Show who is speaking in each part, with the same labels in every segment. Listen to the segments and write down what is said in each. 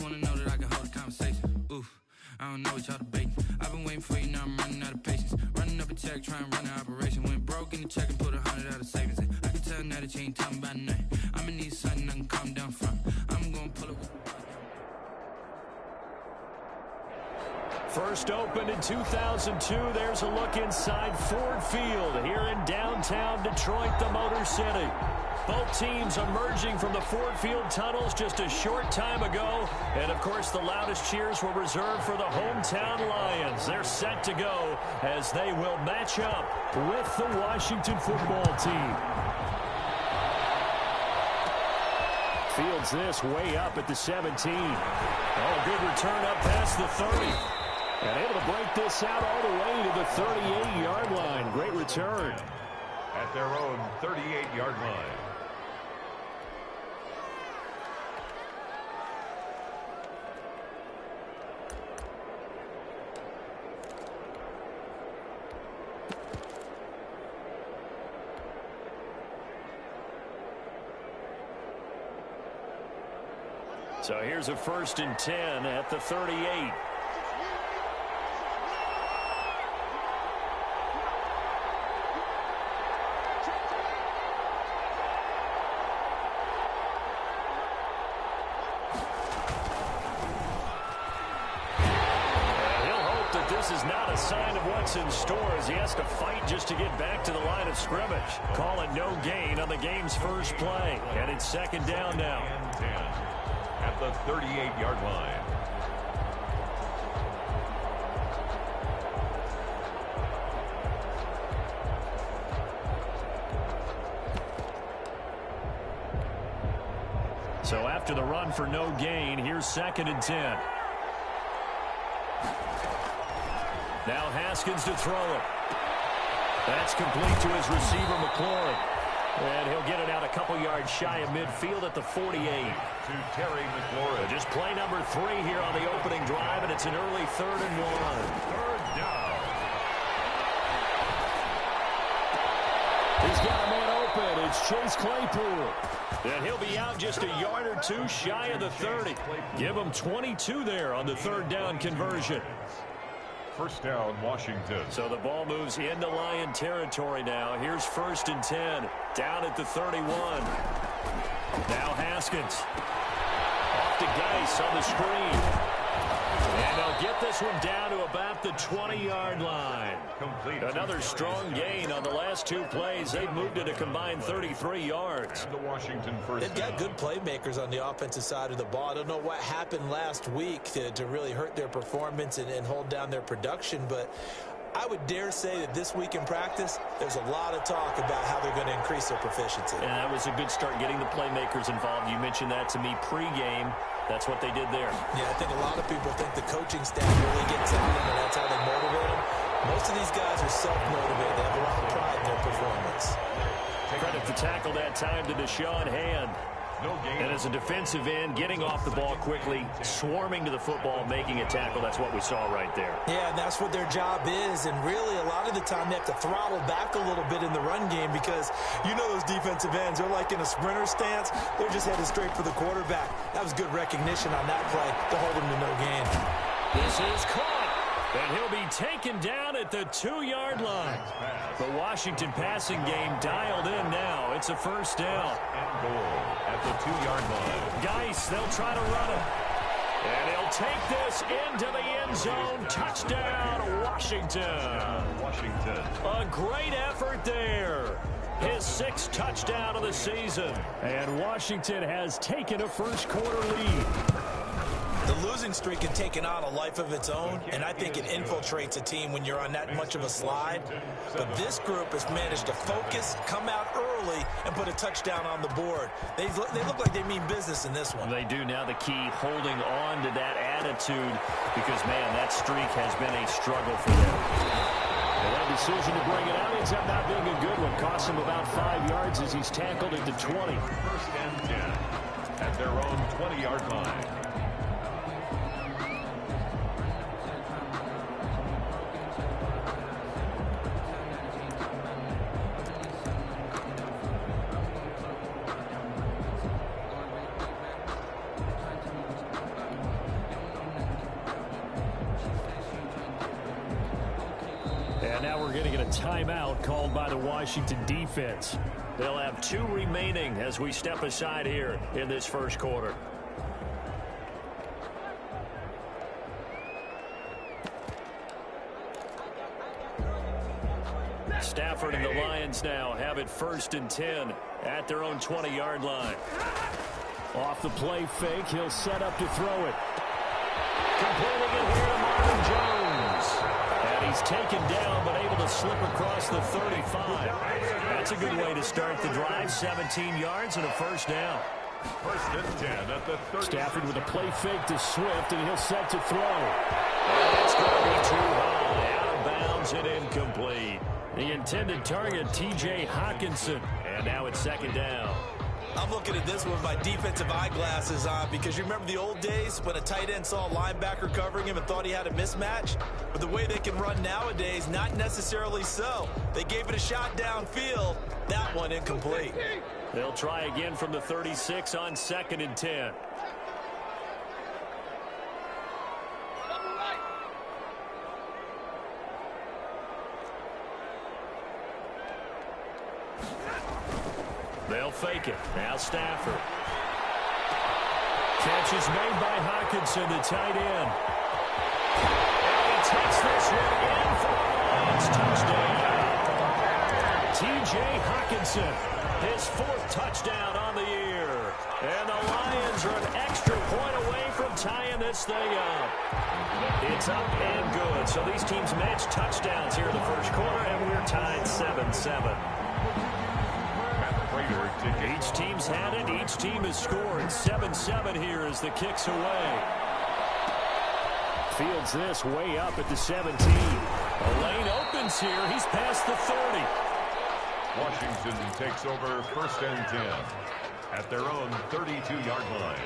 Speaker 1: wanna know that I can hold a conversation. Oof, I don't know what y'all debating. I've been waiting for you, now I'm running out of patience. Running up a check, trying to run an operation. Went broke in the check and put 100 out of savings. I can tell now that you ain't talking about nothing. I'ma need something I can calm down from. I'm gonna pull up.
Speaker 2: First opened in 2002. There's a look inside Ford Field here in downtown Detroit, the Motor City. Both teams emerging from the Ford Field tunnels just a short time ago. And, of course, the loudest cheers were reserved for the hometown Lions. They're set to go as they will match up with the Washington football team. Fields this way up at the 17. Oh, good return up past the 30. And able to break this out all the way to the 38-yard line. Great return.
Speaker 3: At their own 38-yard line.
Speaker 2: So here's a 1st and 10 at the 38. This is not a sign of what's in store as he has to fight just to get back to the line of scrimmage. Call it no gain on the game's first play. And it's 2nd down now.
Speaker 3: And 10 at the 38-yard line.
Speaker 2: So after the run for no gain, here's 2nd and 10. Now Haskins to throw it. That's complete to his receiver, McLaurin. And he'll get it out a couple yards shy of midfield at the 48.
Speaker 3: To Terry McLaurin.
Speaker 2: Just play number 3 here on the opening drive, and it's an early 3rd and 1.
Speaker 3: 3rd down.
Speaker 2: He's got a man open. It's Chase Claypool. And he'll be out just a yard or two shy of the 30. Give him 22 there on the 3rd down conversion.
Speaker 3: 1st down, Washington.
Speaker 2: So the ball moves into Lion territory now. Here's 1st and 10. Down at the 31. Now Haskins. Off to Geis on the screen. And they'll get this one down to about the 20-yard line.
Speaker 3: Complete.
Speaker 2: Another strong gain on the last 2 plays. They've moved it a combined 33 yards.
Speaker 3: And the Washington 1st
Speaker 4: They've got good playmakers on the offensive side of the ball. I don't know what happened last week to really hurt their performance and hold down their production, but I would dare say that this week in practice, there's a lot of talk about how they're going to increase their proficiency.
Speaker 2: And that was a good start getting the playmakers involved. You mentioned that to me pregame. That's what they did there.
Speaker 4: Yeah, I think a lot of people think the coaching staff really gets on them, and that's how they motivate them. Most of these guys are self-motivated. They have a lot of pride in their performance.
Speaker 2: Credit the tackle that time to Deshaun Hand.
Speaker 3: No gain.
Speaker 2: And as a defensive end, getting off the ball quickly, swarming to the football, making a tackle, that's what we saw right there.
Speaker 4: Yeah, and that's what their job is. And really, a lot of the time, they have to throttle back a little bit in the run game because you know those defensive ends, they're like in a sprinter stance. They're just headed straight for the quarterback. That was good recognition on that play to hold him to no gain.
Speaker 2: This is caught. And he'll be taken down at the 2-yard line. The Washington passing game dialed in now. It's a 1st down.
Speaker 3: And goal at the 2-yard line.
Speaker 2: Geis, they'll try to run it. And he'll take this into the end zone. Touchdown, Washington.
Speaker 3: Washington.
Speaker 2: A great effort there. His 6th touchdown of the season. And Washington has taken a first-quarter lead.
Speaker 4: The losing streak had taken on a life of its own, and I think it infiltrates a team when you're on that much of a slide. But this group has managed to focus, come out early, and put a touchdown on the board. They look like they mean business in this one.
Speaker 2: They do. Now the key, holding on to that attitude, because, man, that streak has been a struggle for them. And that decision to bring it out ends up not being a good one. Costs him about 5 yards as he's tackled at the 20.
Speaker 3: 1st and 10 at their own 20-yard line.
Speaker 2: And now we're going to get a timeout called by the Washington defense. They'll have 2 remaining as we step aside here in this first quarter. Stafford and the Lions now have it 1st and 10 at their own 20-yard line. Off the play fake, he'll set up to throw it. Completing it here to Marvin Jones. And he's taken down, but able to slip across the 35. That's a good way to start the drive. 17 yards and a first down.
Speaker 3: 1st and 10 at the 30.
Speaker 2: Stafford with a play fake to Swift, and he'll set to throw. And it's going to be too high. Out of bounds and incomplete. The intended target, T.J. Hawkinson. And now it's 2nd down.
Speaker 4: I'm looking at this with my defensive eyeglasses on because you remember the old days when a tight end saw a linebacker covering him and thought he had a mismatch? But the way they can run nowadays, not necessarily so. They gave it a shot downfield. That one incomplete.
Speaker 2: They'll try again from the 36 on 2nd and 10. They'll fake it. Now Stafford. Catch is made by Hawkinson, the tight end. And he takes this one in for the Lions. Touchdown. T.J. Hawkinson, his 4th touchdown on the year. And the Lions are an extra point away from tying this thing up. It's up and good. So these teams match touchdowns here in the first quarter, and we're tied 7-7. Each team's had it. Each team has scored. 7-7 here as the kick's away. Fields this way up at the 17. The lane opens here. He's past the 30.
Speaker 3: Washington takes over 1st and 10 at their own 32-yard line.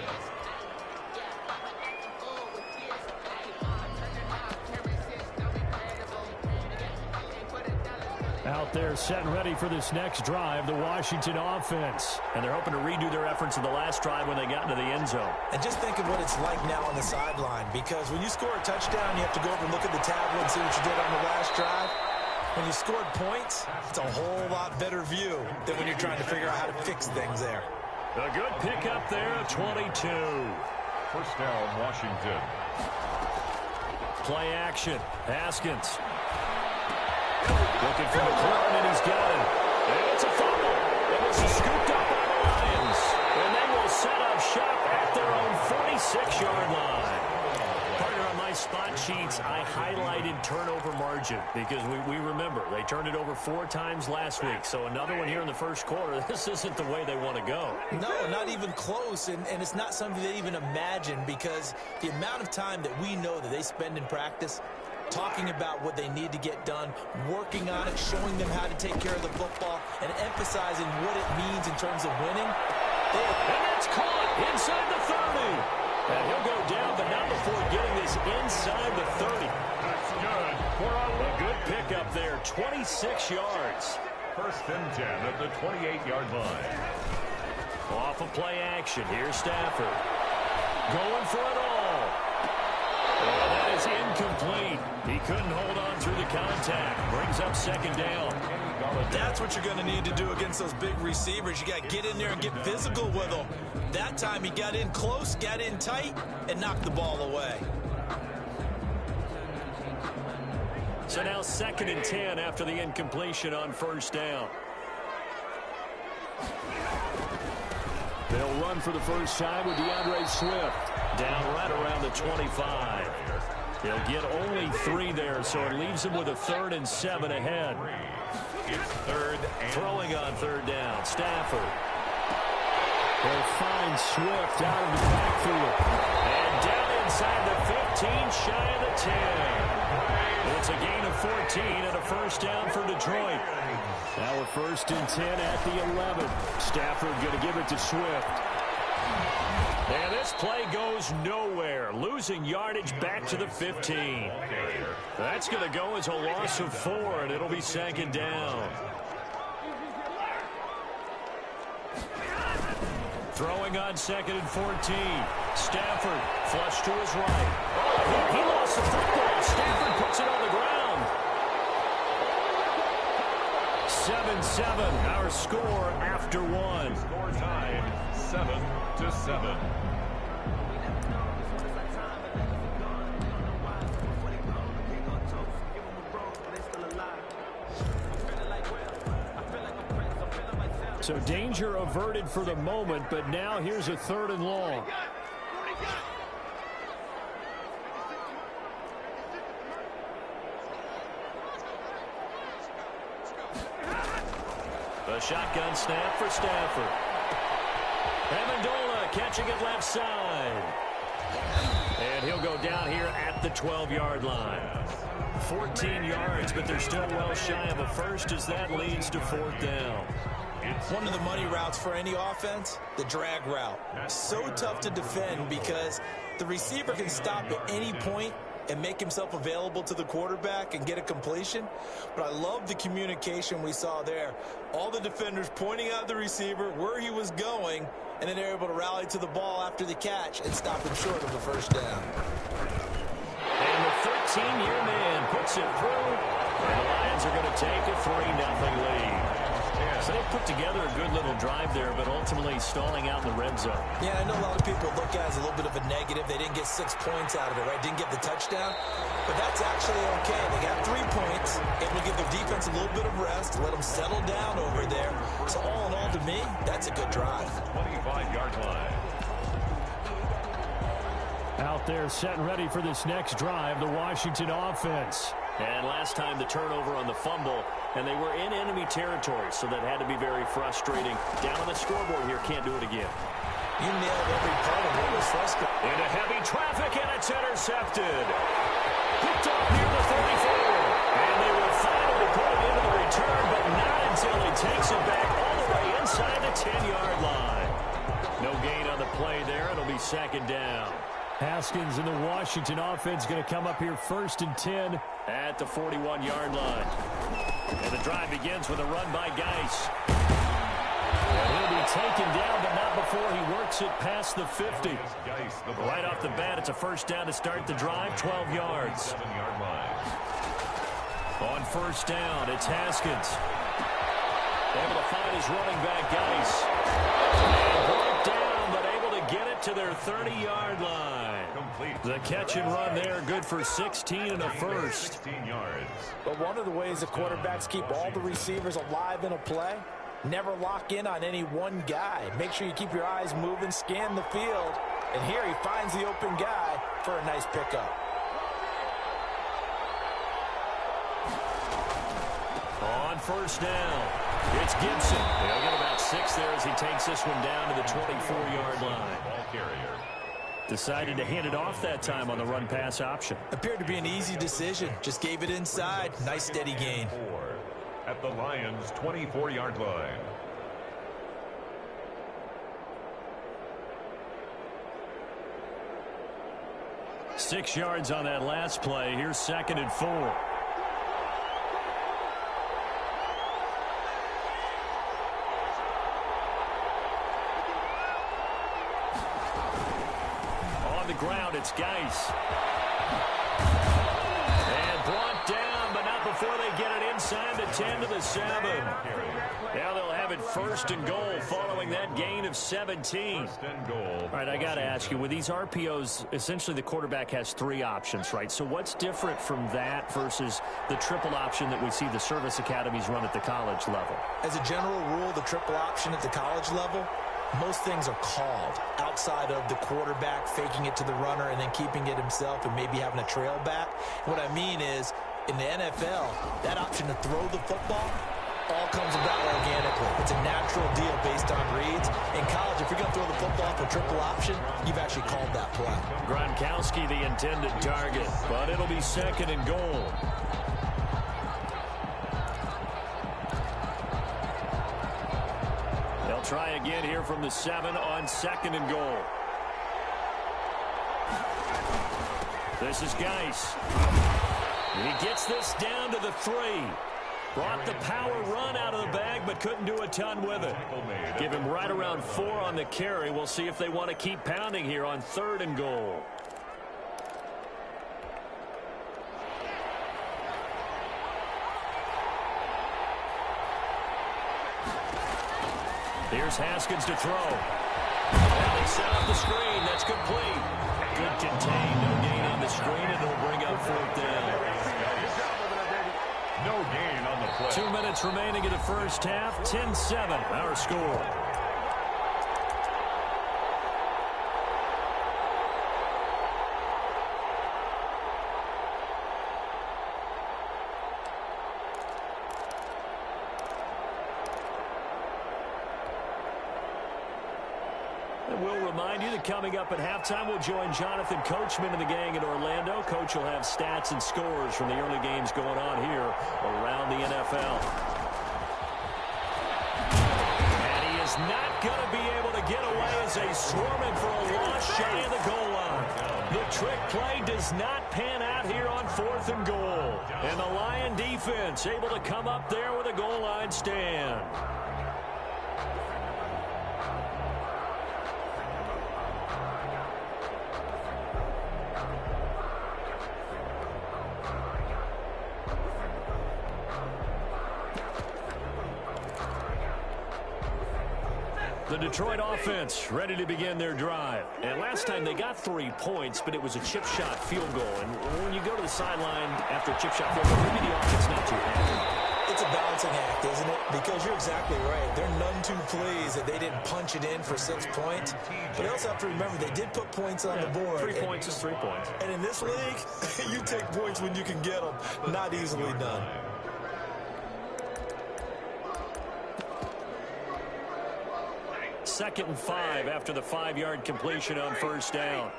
Speaker 2: Out there set and ready for this next drive, the Washington offense. And they're hoping to redo their efforts in the last drive when they got into the end zone.
Speaker 4: And just think of what it's like now on the sideline, because when you score a touchdown, you have to go over and look at the tablet and see what you did on the last drive. When you scored points, it's a whole lot better view than when you're trying to figure out how to fix things there.
Speaker 2: A good pickup there at 22.
Speaker 3: 1st down, Washington.
Speaker 2: Play action. Haskins. Looking for McLaurin, and he's got it. And it's a fumble. And this is scooped up by the Lions. And they will set up shop at their own 46-yard line. Partner, on my spot sheets, I highlighted turnover margin because we remember they turned it over 4 times last week. So another one here in the first quarter. This isn't the way they want to go.
Speaker 4: No, not even close. And it's not something they even imagine, because the amount of time that we know that they spend in practice talking about what they need to get done, working on it, showing them how to take care of the football, and emphasizing what it means in terms of winning.
Speaker 2: And it's caught inside the 30. And he'll go down, but not before getting this inside the 30.
Speaker 3: That's good.
Speaker 2: A good pickup there, 26 yards.
Speaker 3: 1st and 10 at the 28-yard line.
Speaker 2: Off of play action, here's Stafford. Going for it all. And that is incomplete. He couldn't hold on through the contact. Brings up 2nd down.
Speaker 4: That's what you're going to need to do against those big receivers. You got to get in there and get physical with them. That time he got in close, got in tight, and knocked the ball away.
Speaker 2: So now 2nd and 10 after the incompletion on 1st down. They'll run for the first time with DeAndre Swift. Down right around the 25. They'll get only 3 there, so it leaves them with a 3rd and 7 ahead.
Speaker 3: It's 3rd and
Speaker 2: throwing on 3rd down. Stafford. They'll find Swift out of the backfield. And down inside the 15, shy of the 10. It's a gain of 14 and a first down for Detroit. Now a 1st and 10 at the 11. Stafford going to give it to Swift. And this play goes nowhere. Losing yardage back to the 15. That's going to go as a loss of 4, and it'll be 2nd down. Throwing on 2nd and 14. Stafford flush to his right. Oh, he lost the football. Stafford puts it on the ground. 7-7, our score after one.
Speaker 3: Score tied 7-7.
Speaker 2: So danger averted for the moment, but now here's a 3rd and long. The shotgun snap for Stafford. Amendola catching it left side. And he'll go down here at the 12-yard line. 14 yards, but they're still well shy of a first as that leads to 4th down.
Speaker 4: One of the money routes for any offense, the drag route. So tough to defend because the receiver can stop at any point and make himself available to the quarterback and get a completion. But I love the communication we saw there. All the defenders pointing out the receiver, where he was going, and then they're able to rally to the ball after the catch and stop him short of the first down.
Speaker 2: And the 13-year man puts it through. And the Lions are going to take a 3-0 lead. So they put together a good little drive there, but ultimately stalling out in the red zone.
Speaker 4: Yeah, I know a lot of people look at it as a little bit of a negative. They didn't get 6 points out of it, right? Didn't get the touchdown. But that's actually okay. They got 3 points. It will give their defense a little bit of rest, let them settle down over there. So all in all, to me, that's a good drive.
Speaker 3: 25-yard line.
Speaker 2: Out there set and ready for this next drive, the Washington offense. And last time the turnover on the fumble, and they were in enemy territory, so that had to be very frustrating. Down on the scoreboard here, can't do it again.
Speaker 4: You nailed every part of what was frustrating.
Speaker 2: Into heavy traffic, and it's intercepted. Picked off near the 34. And they will finally put it into the return, but not until he takes it back all the way inside the 10-yard line. No gain on the play there. It'll be 2nd down. Haskins and the Washington offense going to come up here 1st and 10 at the 41-yard line. And the drive begins with a run by Geis. And he'll be taken down, but not before he works it past the 50. Right off the bat, it's a 1st down to start the drive, 12 yards.
Speaker 3: 7-yard line.
Speaker 2: On 1st down, it's Haskins. Able to find his running back, Geis. And brought down, but able to get it to their 30-yard line. The catch and run there, good for 16 and a first.
Speaker 3: 16 yards.
Speaker 4: But one of the ways the quarterbacks keep all the receivers alive in a play, never lock in on any one guy. Make sure you keep your eyes moving, scan the field. And here he finds the open guy for a nice pickup.
Speaker 2: On 1st down, it's Gibson. He'll get about 6 there as he takes this one down to the 24-yard line.
Speaker 3: Ball carrier.
Speaker 2: Decided to hand it off that time on the run-pass option.
Speaker 4: Appeared to be an easy decision. Just gave it inside. Nice steady gain.
Speaker 3: At the Lions' 24-yard line.
Speaker 2: Six yards on that last play. Here's 2nd and 4. Ground, it's Geis. And brought down, but not before they get it inside the 10 to the 7. Now they'll have it 1st and goal following that gain of 17.
Speaker 3: 1st and goal.
Speaker 2: All right, I got to ask you, with these RPOs, essentially the quarterback has 3 options, right? So what's different from that versus the triple option that we see the service academies run at the college level?
Speaker 4: As a general rule, the triple option at the college level, most things are called outside of the quarterback faking it to the runner and then keeping it himself and maybe having a trail back. What I mean is, in the NFL, that option to throw the football all comes about organically. It's a natural deal based on reads. In college, if you're going to throw the football for triple option, you've actually called that play.
Speaker 2: Gronkowski, the intended target, but it'll be 2nd and goal. They'll try again here from the 7 on 2nd and goal. This is Geis. He gets this down to the 3. Brought the power run out of the bag, but couldn't do a ton with it. Give him right around 4 on the carry. We'll see if they want to keep pounding here on 3rd and goal. Here's Haskins to throw. And they set up the screen. That's complete. Good contain. No gain on the screen, and it'll bring up fourth down.
Speaker 3: No gain on the play.
Speaker 2: 2 minutes remaining in the first half. 10-7, our score. We'll remind you that coming up at halftime, we'll join Jonathan Coachman and the gang in Orlando. Coach will have stats and scores from the early games going on here around the NFL. And he is not going to be able to get away as they swarm him for a loss shy of the goal line. The trick play does not pan out here on 4th and goal. And the Lion defense able to come up there with a goal line stand. The Detroit offense ready to begin their drive. And last time they got 3 points, but it was a chip shot field goal. And when you go to the sideline after a chip shot field goal, maybe the offense not too happy.
Speaker 4: It's a balancing act, isn't it? Because you're exactly right. They're none too pleased that they didn't punch it in for 6 points. But you also have to remember they did put points on the board.
Speaker 2: 3 points is 3 points.
Speaker 4: And in this league, you take points when you can get them. Not easily done.
Speaker 2: Second and 5 after the 5-yard completion on first down.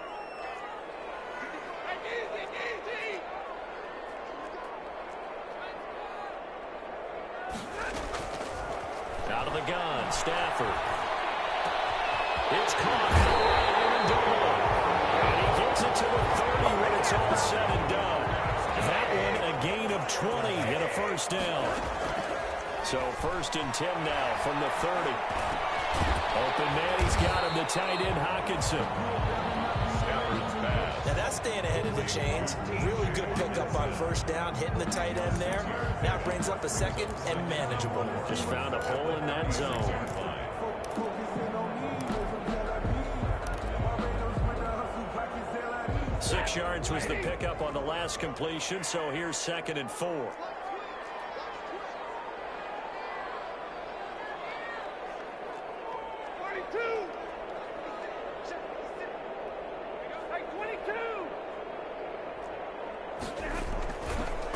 Speaker 2: Out of the gun, Stafford. It's caught and he gets it to the 30 when it's all said and done. That one a gain of 20 and a first down. So 1st and 10 now from the 30. Open man, he's got him, the tight end, Hockenson.
Speaker 4: Now that's staying ahead of the chains. Really good pickup on first down, hitting the tight end there. Now it brings up a second and manageable.
Speaker 2: Just found a hole in that zone. Six yards was the pickup on the last completion, so here's 2nd and 4.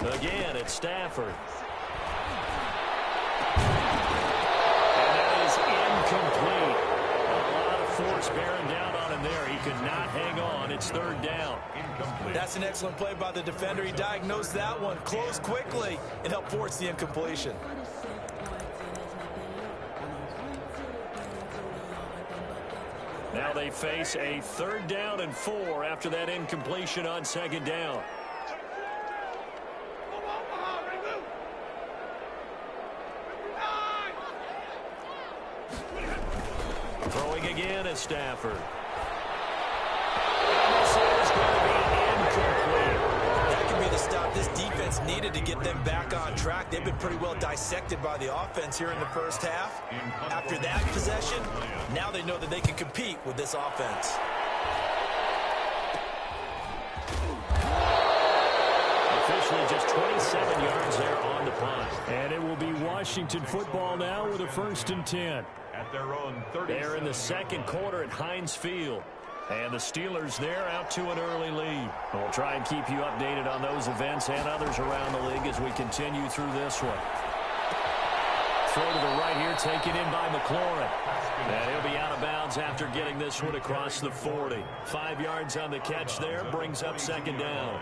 Speaker 2: Again, it's Stafford. And that is incomplete. A lot of force bearing down on him there. He could not hang on. It's 3rd down.
Speaker 3: Incomplete.
Speaker 4: That's an excellent play by the defender. He diagnosed that one, closed quickly, and helped force the incompletion.
Speaker 2: Now they face a 3rd down and 4 after that incompletion on 2nd down. Throwing again is Stafford. And this is going to be incomplete.
Speaker 4: That could be the stop this defense needed to get them back on track. They've been pretty well dissected by the offense here in the first half. After that possession, now they know that they can compete with this offense.
Speaker 2: Officially just 27 yards there on the punt. And it will be Washington football now with a 1st and 10.
Speaker 3: At their own 30.
Speaker 2: They're in the 2nd quarter at Heinz Field. And the Steelers there out to an early lead. We'll try and keep you updated on those events and others around the league as we continue through this one. Throw to the right here, taken in by McLaurin. And he'll be out of bounds after getting this one across the 40. 5 yards on the catch there, brings up 2nd down.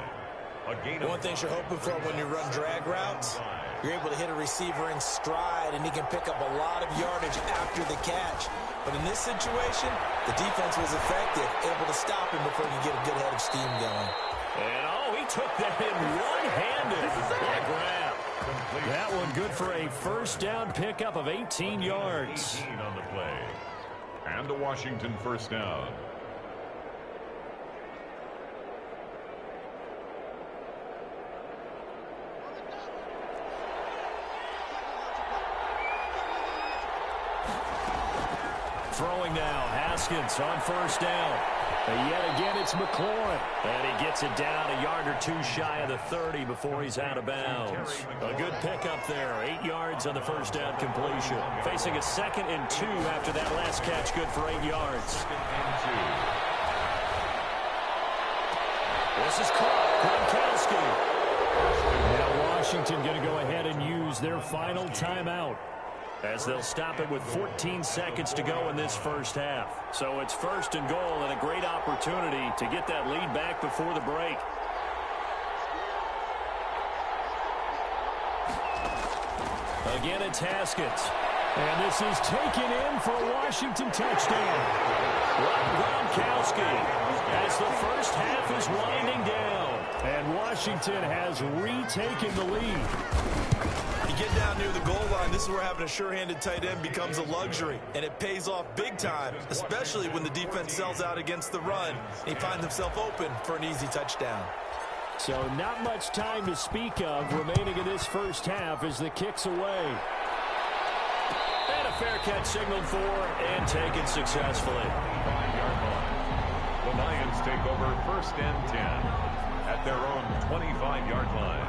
Speaker 4: One thing you're hoping for when you run drag routes, you're able to hit a receiver in stride, and he can pick up a lot of yardage after the catch. But in this situation, the defense was effective, able to stop him before he could get a good head of steam going.
Speaker 2: And, oh, he took that in one-handed. What a grab. That one good for a 1st down pickup of 18 yards.
Speaker 3: 18 on the play. And a Washington 1st down.
Speaker 2: throwing now. Haskins on first down. And yet again, it's McLaurin. And he gets it down a yard or two shy of the 30 before he's out of bounds. A good pickup there. 8 yards on the first down completion. Facing a 2nd and 2 after that last catch, good for 8 yards. This is caught. Gronkowski. Now Washington going to go ahead and use their final timeout, as they'll stop it with 14 seconds to go in this first half. So it's 1st and goal and a great opportunity to get that lead back before the break. Again, it's Haskins. And this is taken in for a Washington touchdown. Gronkowski as the first half is winding down. And Washington has retaken the lead.
Speaker 4: You get down near the goal line, this is where having a sure-handed tight end becomes a luxury, and it pays off big time, especially when the defense sells out against the run, and he finds himself open for an easy touchdown.
Speaker 2: So not much time to speak of remaining in this first half as the kick's away. And a fair catch signaled for and taken successfully.
Speaker 3: 5-yard line. The Lions take over 1st and 10 at their own 25-yard line.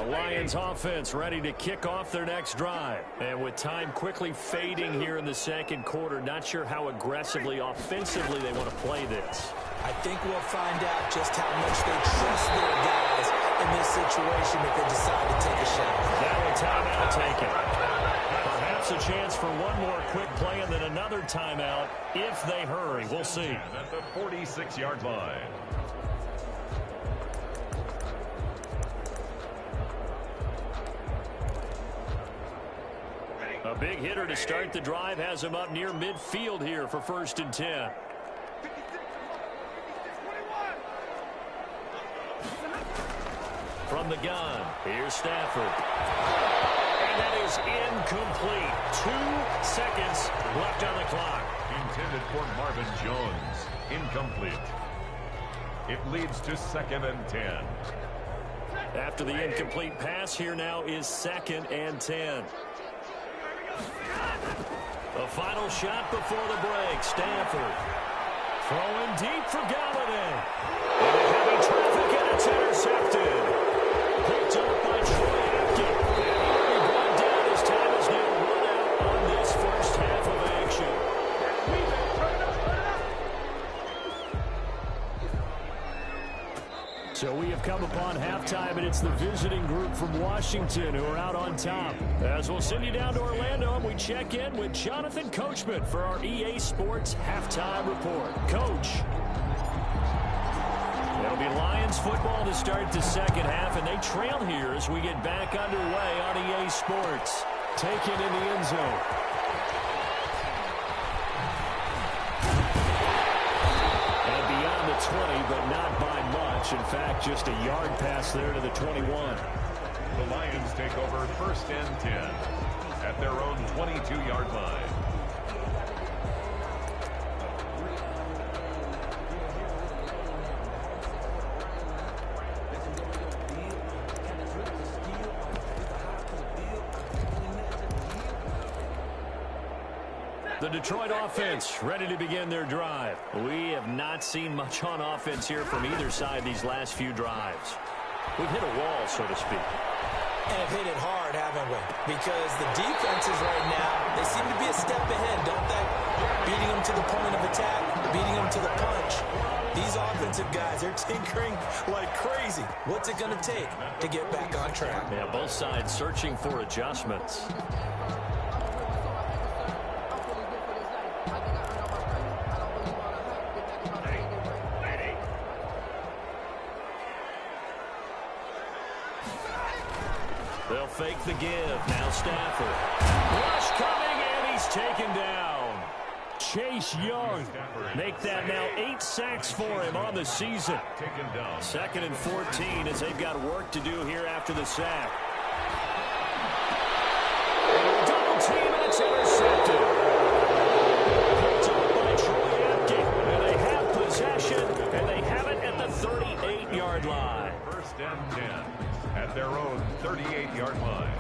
Speaker 2: Lions offense ready to kick off their next drive. And with time quickly fading here in the 2nd quarter, not sure how aggressively, offensively they want to play this.
Speaker 4: I think we'll find out just how much they trust their guys in this situation if they decide to take a shot.
Speaker 2: Now a timeout taken. Perhaps a chance for one more quick play and then another timeout if they hurry. We'll see.
Speaker 3: At the 46-yard line.
Speaker 2: A big hitter to start the drive has him up near midfield here for 1st and 10. From the gun, here's Stafford. And that is incomplete. 2 seconds left on the clock.
Speaker 3: Intended for Marvin Jones. Incomplete. It leads to 2nd and 10.
Speaker 2: After the incomplete pass, here now is 2nd and 10. The final shot before the break. Stafford throwing deep for Galladay. Into heavy traffic, and it's intercepted. Picked up by Troy Apke. And he brought down. His time is now run out on this first half of action. So we have come upon halftime, and it's the visiting group from Washington who are out on top. As we'll send you down to Orlando, and we check in with Jonathan Coachman for our EA Sports Halftime Report. Coach. It'll be Lions football to start the 2nd half, and they trail here as we get back underway on EA Sports. Taken in the end zone. And beyond the 20, but not by much. In fact, just a yard pass there to the 21.
Speaker 3: The Lions take over 1st and 10 at their own 22-yard line.
Speaker 2: The Detroit offense ready to begin their drive. We have not seen much on offense here from either side these last few drives. We've hit a wall, so to speak.
Speaker 4: And have hit it hard, haven't we? Because the defenses right now, they seem to be a step ahead, don't they? Beating them to the point of attack, beating them to the punch. These offensive guys, they're tinkering like crazy. What's it going to take to get back on track?
Speaker 2: Yeah, both sides searching for adjustments. They'll fake the give. Now Stafford. Rush coming, and he's taken down. Chase Young. Make that now 8 sacks for him on the season. 2nd and 14 as they've got work to do here after the sack. Double team, and it's intercepted. Picked up by Troy Apke. And they have possession, and they have it
Speaker 3: their own 38-yard line.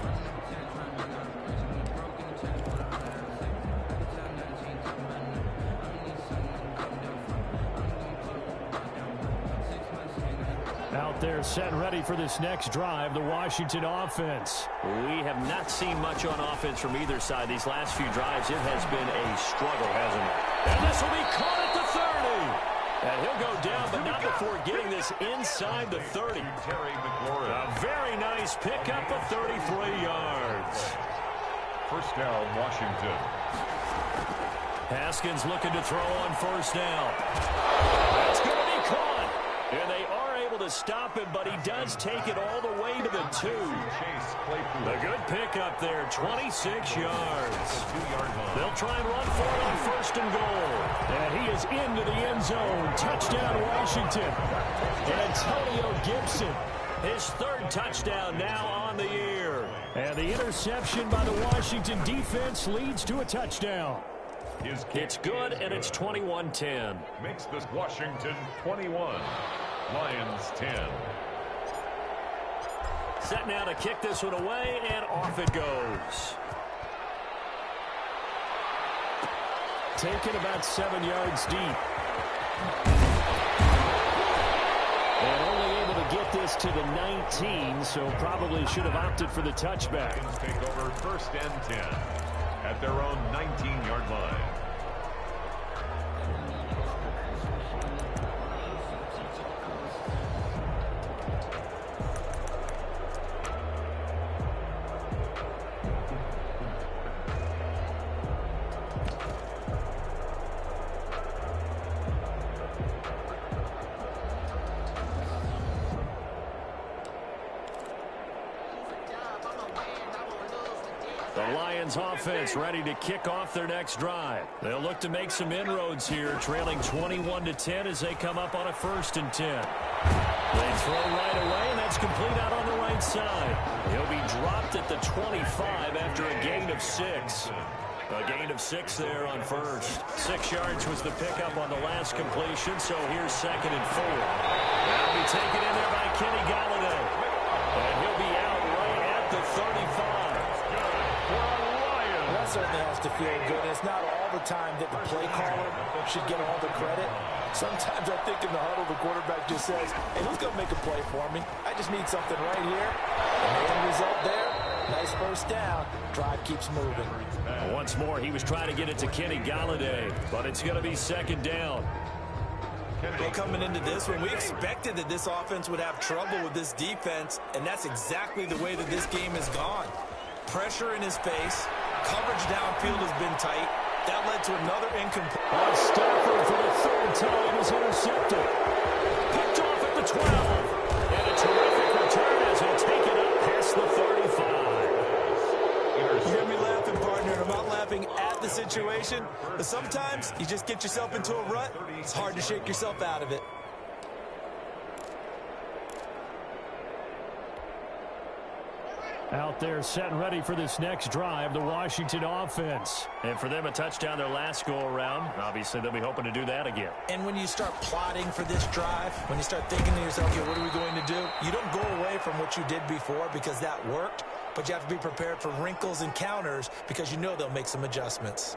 Speaker 2: Out there set and ready for this next drive, the Washington offense.
Speaker 5: We have not seen much on offense from either side these last few drives. It has been a struggle, hasn't it?
Speaker 2: And this will be caught at the 30. And he'll go down, but not before getting this inside the 30. A very nice pickup of 33 yards.
Speaker 3: First down, Washington.
Speaker 2: Haskins looking to throw on first down. That's going to be caught. And they are able to stop him, but he does take it all the way to the 2. A good pickup there, 26 yards. They'll try and run for it on first and goal. And he is into the end zone. Touchdown, Washington. And Antonio Gibson, his 3rd touchdown now on the year. And the interception by the Washington defense leads to a touchdown.
Speaker 5: It's good, and it's 21-10.
Speaker 3: Makes this Washington 21. Lions 10.
Speaker 2: Set now to kick this one away, and off it goes. Taken about 7 yards deep. And only able to get this to the 19, so probably should have opted for the touchback.
Speaker 3: Lions take over first and 10 at their own 19-yard line.
Speaker 2: The Lions offense ready to kick off their next drive. They'll look to make some inroads here, trailing 21-10 as they come up on a 1st and 10. They throw right away, and that's complete out on the right side. He'll be dropped at the 25 after a gain of 6. A gain of 6 there on first. 6 yards was the pickup on the last completion, so here's 2nd and 4. That'll be taken in there by Kenny Galladay. And he'll be out right at the 35.
Speaker 4: That certainly has to feel good. It's not all the time that the play caller should get all the credit. Sometimes I think in the huddle, the quarterback just says, hey, who's going to make a play for me? I just need something right here. And the end result there, nice first down. Drive keeps moving.
Speaker 2: Once more, he was trying to get it to Kenny Galladay, but it's going to be 2nd down.
Speaker 4: Well, coming into this one, we expected that this offense would have trouble with this defense, and that's exactly the way that this game has gone. Pressure in his face. Coverage downfield has been tight. That led to another incomplete.
Speaker 2: Stafford for the 3rd time is intercepted. Picked off at the 12. And a terrific return as he'll take it up past the 35.
Speaker 4: You're going to be laughing, partner. I'm not laughing at the situation, but sometimes you just get yourself into a rut. It's hard to shake yourself out of it.
Speaker 2: Out there set and ready for this next drive, the Washington offense. And for them, a touchdown their last go-around. Obviously, they'll be hoping to do that again.
Speaker 4: And when you start plotting for this drive, when you start thinking to yourself, okay, what are we going to do? You don't go away from what you did before because that worked, but you have to be prepared for wrinkles and counters because you know they'll make some adjustments.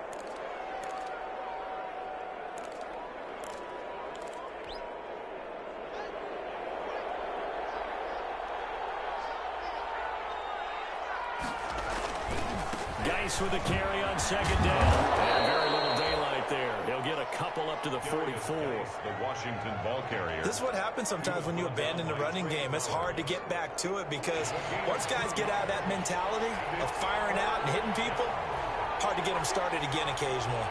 Speaker 2: Geis with a carry on 2nd down. And very little daylight there. He'll get a couple up to the 44.
Speaker 3: The Washington ball carrier.
Speaker 4: This is what happens sometimes when you abandon the running game. It's hard to get back to it because once guys get out of that mentality of firing out and hitting people, hard to get them started again occasionally.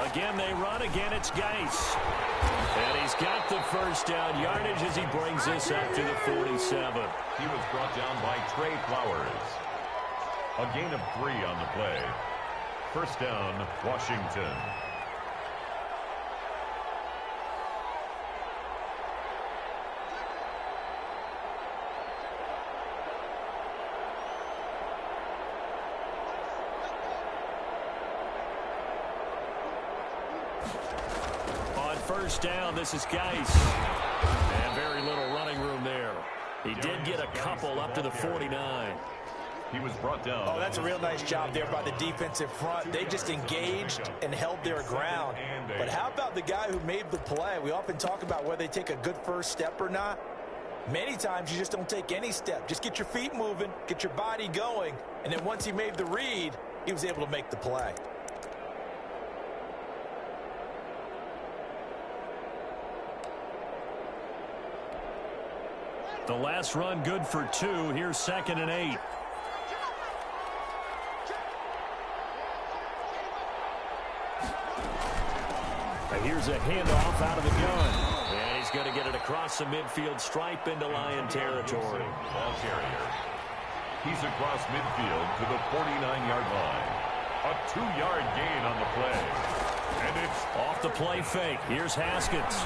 Speaker 2: Again, they run. Again, it's Geis. And he's got the first down yardage as he brings this up to the 47.
Speaker 3: He was brought down by Trey Flowers. A gain of 3 on the play. First down, Washington.
Speaker 2: On first down, this is Geis. And very little running room there. He did get a couple up to the 49.
Speaker 3: He was brought down.
Speaker 4: Oh, that's a real nice job there by the defensive front. They just engaged and held their ground. But how about the guy who made the play? We often talk about whether they take a good first step or not. Many times you just don't take any step. Just get your feet moving, get your body going, and then once he made the read, he was able to make the play.
Speaker 2: The last run good for 2. Here's 2nd and 8. And here's a handoff out of the gun. And he's going to get it across the midfield stripe into Lion territory.
Speaker 3: Ball carrier. He's across midfield to the 49-yard line. A 2-yard gain on the play. And it's
Speaker 2: off the play fake. Here's Haskins.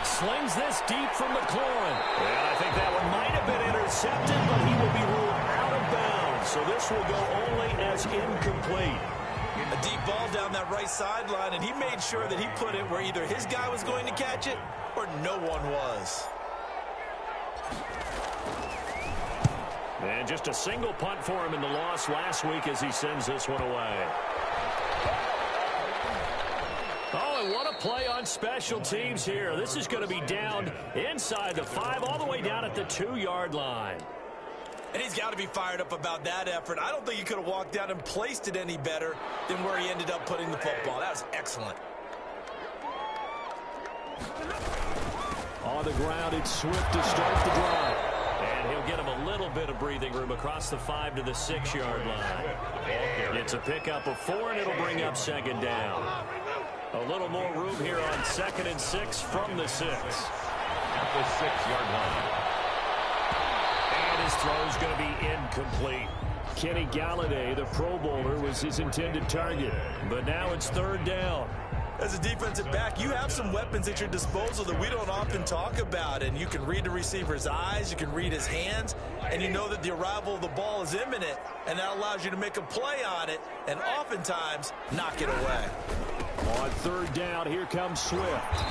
Speaker 2: Slings this deep from McLaurin. And I think that one might have been intercepted, but he will be ruled out of bounds. So this will go only as incomplete.
Speaker 4: A deep ball down that right sideline, and he made sure that he put it where either his guy was going to catch it or no one was.
Speaker 2: And just a single punt for him in the loss last week as he sends this one away. Oh, and what a play on special teams here. This is going to be down inside the 5, all the way down at the 2-yard line.
Speaker 4: And he's got to be fired up about that effort. I don't think he could have walked down and placed it any better than where he ended up putting the football. That was excellent.
Speaker 2: On the ground, it's Swift to start the drive. And he'll get him a little bit of breathing room across the 5 to the 6-yard line. It's a pickup of 4, and it'll bring up 2nd down. A little more room here on 2nd and 6 from the 6.
Speaker 3: at the 6-yard line.
Speaker 2: His throw is going to be incomplete. Kenny Galladay, the Pro Bowler, was his intended target. But now it's 3rd down.
Speaker 4: As a defensive back, you have some weapons at your disposal that we don't often talk about. And you can read the receiver's eyes, you can read his hands, and you know that the arrival of the ball is imminent. And that allows you to make a play on it and oftentimes knock it away.
Speaker 2: On 3rd down, here comes Swift.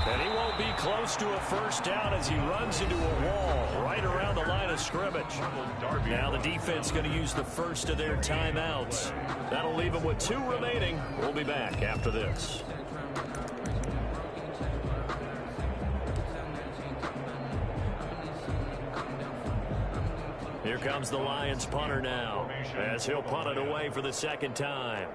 Speaker 2: And he won't be close to a 1st down as he runs into a wall right around the line of scrimmage. Now the defense going to use the first of their timeouts. That'll leave them with 2 remaining. We'll be back after this. Here comes the Lions punter now as he'll punt it away for the 2nd time.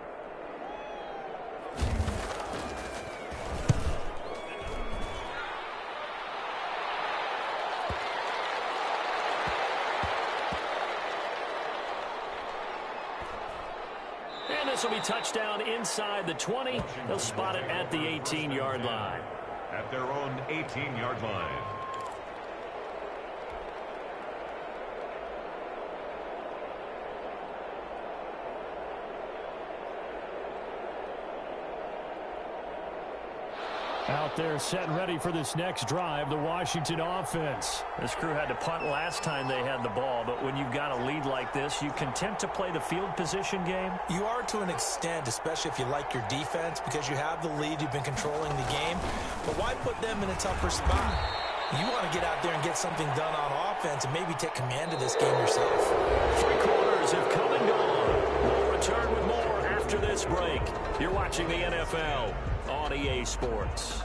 Speaker 2: And this will be touchdown inside the 20. They'll spot it at the 18-yard line.
Speaker 3: At their own 18-yard line.
Speaker 2: Out there set and ready for this next drive, the Washington offense. This crew had to punt last time they had the ball, but when you've got a lead like this, you content to play the field position game?
Speaker 4: You are to an extent, especially if you like your defense, because you have the lead, you've been controlling the game. But why put them in a tougher spot? You want to get out there and get something done on offense and maybe take command of this game yourself.
Speaker 2: 3 quarters have come and gone. We'll return with more after this break. You're watching the NFL on EA Sports.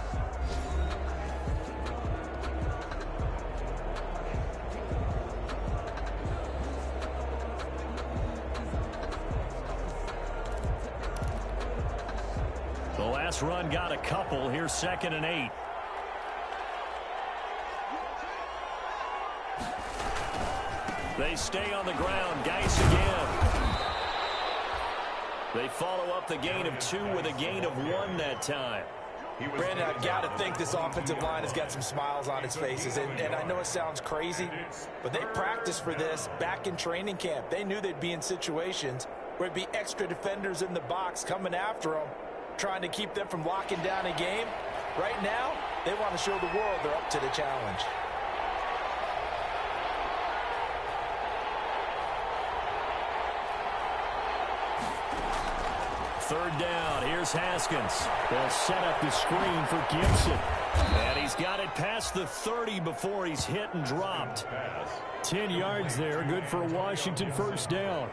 Speaker 2: The last run got a couple. Here's 2nd and 8. They stay on the ground. Geis again. They follow up the gain of 2 with a gain of 1 that time.
Speaker 4: Brandon, I've got to think this offensive line has got some smiles on its faces. And I know it sounds crazy, but they practiced for this back in training camp. They knew they'd be in situations where it'd be extra defenders in the box coming after them, trying to keep them from locking down a game. Right now, they want to show the world they're up to the challenge.
Speaker 2: Third down. Here's Haskins. They'll set up the screen for Gibson. And he's got it past the 30 before he's hit and dropped. 10 yards there, good for a Washington first down.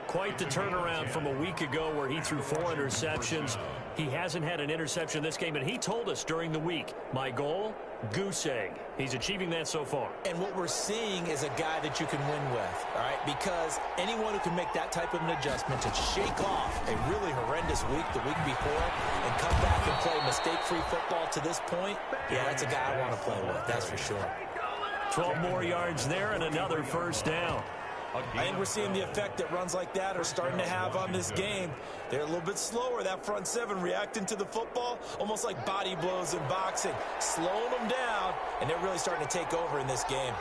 Speaker 2: Quite the turnaround from a week ago where he threw 4 interceptions. He hasn't had an interception this game, and he told us during the week, my goal, goose egg. He's achieving that so far.
Speaker 4: And what we're seeing is a guy that you can win with, all right? Because anyone who can make that type of an adjustment to shake off a really horrendous week the week before and come back and play mistake-free football to this point, yeah, that's a guy I want to play with, that's for sure.
Speaker 2: 12 more yards there and another first down.
Speaker 4: I think we're seeing the effect that runs like that are starting to have on this game. They're a little bit slower, that front seven, reacting to the football, almost like body blows in boxing, slowing them down, and they're really starting to take over in this game.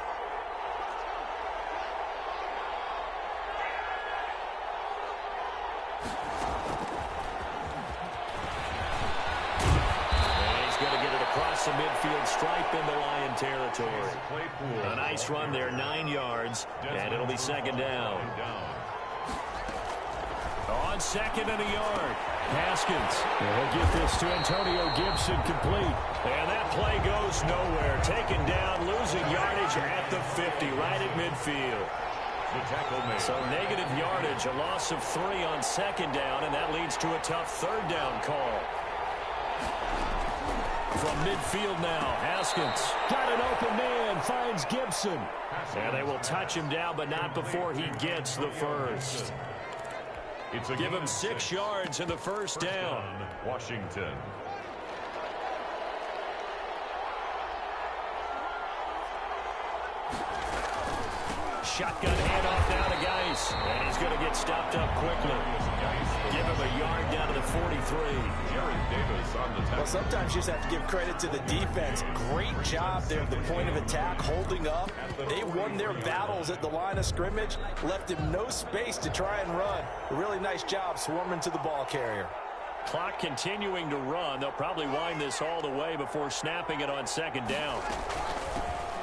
Speaker 2: The midfield stripe into Lion territory. A nice run there, 9 yards, and it'll be second down. On second and a yard, Haskins will get this to Antonio Gibson complete. And that play goes nowhere. Taken down, losing yardage at the 50, right at midfield. So negative yardage, a loss of 3 on second down, and that leads to a tough third down call. From midfield now, Haskins got an open man, finds Gibson. And they will touch him down, but not before he gets the first. Give him 6 yards in the first down.
Speaker 3: Washington.
Speaker 2: Shotgun handoff now to Geis. And he's going to get stopped up quickly. Give him a yard down to the 43.
Speaker 4: Well, sometimes you just have to give credit to the defense. Great job there at the point of attack, holding up. They won their battles at the line of scrimmage, left him no space to try and run. A really nice job swarming to the ball carrier.
Speaker 2: Clock continuing to run. They'll probably wind this all the way before snapping it on second down.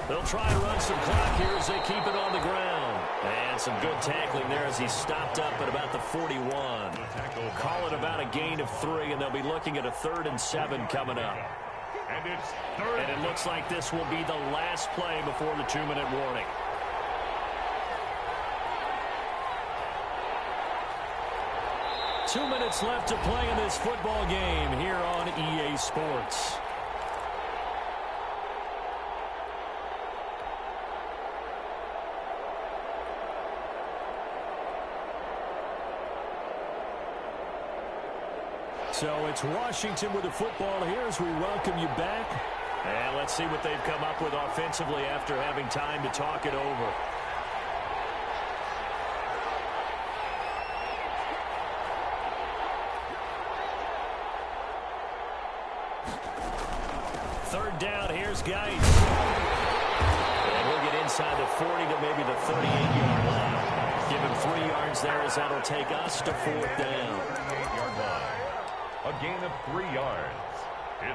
Speaker 2: They'll try and run some clock here as they keep it on the ground. And some good tackling there as he's stopped up at about the 41. Call it about a gain of 3, and they'll be looking at a 3rd and 7 coming up. And it looks like this will be the last play before the 2-minute warning. Two minutes left to play in this football game here on EA Sports. So it's Washington with the football here as we welcome you back. And let's see what they've come up with offensively after having time to talk it over. Third down, here's Geis. And we'll get inside the 40 to maybe the 38-yard line. Give him 3 yards there as that'll take us to 4th down.
Speaker 3: 8-yard line. A gain of 3 yards.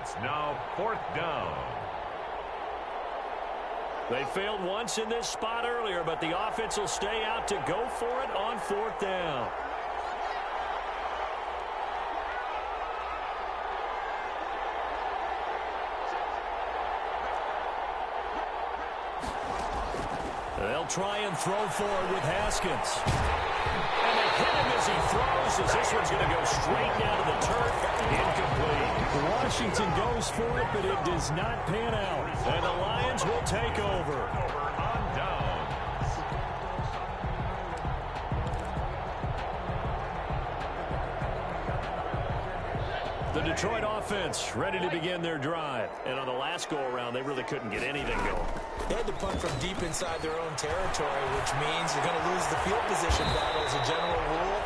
Speaker 3: It's now 4th down.
Speaker 2: They failed once in this spot earlier, but the offense will stay out to go for it on 4th down. They'll try and throw forward with Haskins. And they hit him as he throws, as this one's going to go straight down to the turf. Incomplete. Washington goes for it, but it does not pan out. And the Lions will take over.
Speaker 3: On down.
Speaker 2: The Detroit offense ready to begin their drive. And on the last go-around, they really couldn't get anything going.
Speaker 4: They had to punt from deep inside their own territory, which means you're going to lose the field position battle as a general rule.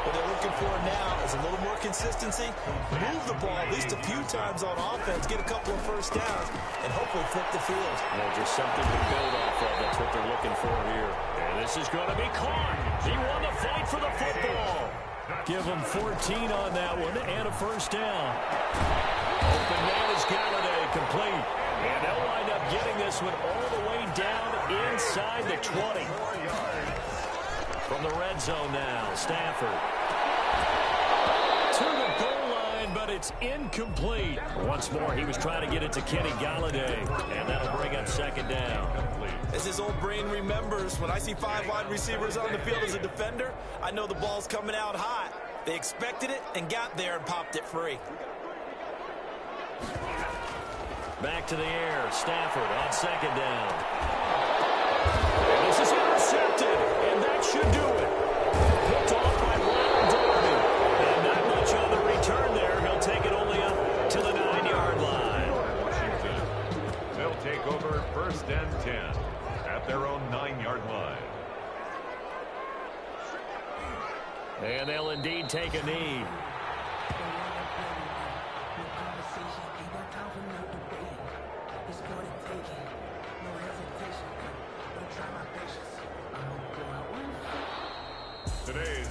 Speaker 4: What they're looking for now is a little more consistency, move the ball at least a few times on offense, get a couple of first downs, and hopefully flip the field.
Speaker 2: Well, just something to build off of. That's what they're looking for here. And this is going to be caught. He won the fight for the football. Give him 14 on that one and a first down. Open man is Galladay, complete. And they'll wind up getting this one all the way down inside the 20. From the red zone now, Stafford. To the goal line, but it's incomplete. Once more, he was trying to get it to Kenny Galladay, and that'll bring up second down.
Speaker 4: As his old brain remembers, when I see 5 wide receivers on the field as a defender, I know the ball's coming out hot. They expected it and got there and popped it free.
Speaker 2: Back to the air. Stafford on second down. And this is intercepted, and that should do it. Picked off by Ronald Darby. And not much on the return there. He'll take it only up to the 9-yard line.
Speaker 3: Washington. They'll take over 1st and 10 at their own 9-yard line.
Speaker 2: And they'll indeed take a knee.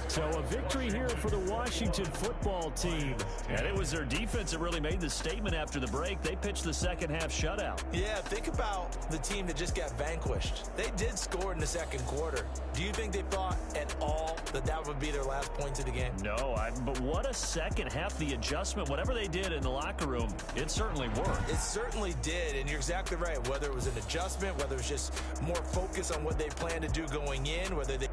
Speaker 6: So a victory here for the Washington football team.
Speaker 2: And it was their defense that really made the statement after the break. They pitched the second half shutout.
Speaker 4: Yeah, think about the team that just got vanquished. They did score in the second quarter. Do you think they thought at all that that would be their last points of the game?
Speaker 2: No, but what a second half. The adjustment, whatever they did in the locker room, it certainly worked.
Speaker 4: It certainly did, and you're exactly right. Whether it was an adjustment, whether it was just more focus on what they planned to do going in, whether they